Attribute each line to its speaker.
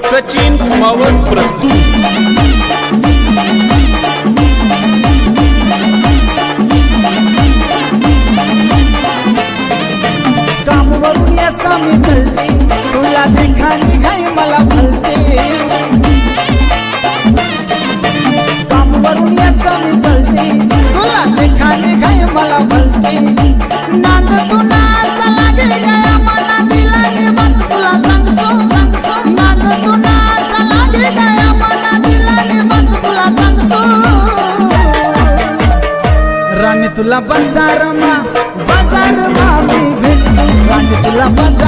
Speaker 1: सचिन मावळ प्रस्तुत।
Speaker 2: कामवरून असा मी चलते, तुला देखानी घाई मला भलते। कामवरून असा मी चलते, तुला देखानी घाई मला भलते। नांद तुला असा लागे गया मना दिला निबंध तुला सांगतो। नांद तुला असा लागे गया मना दिला निबंध तुला सांगतो। राणी तुला बाजार मा मी भेटतो। राणी तुला बाजार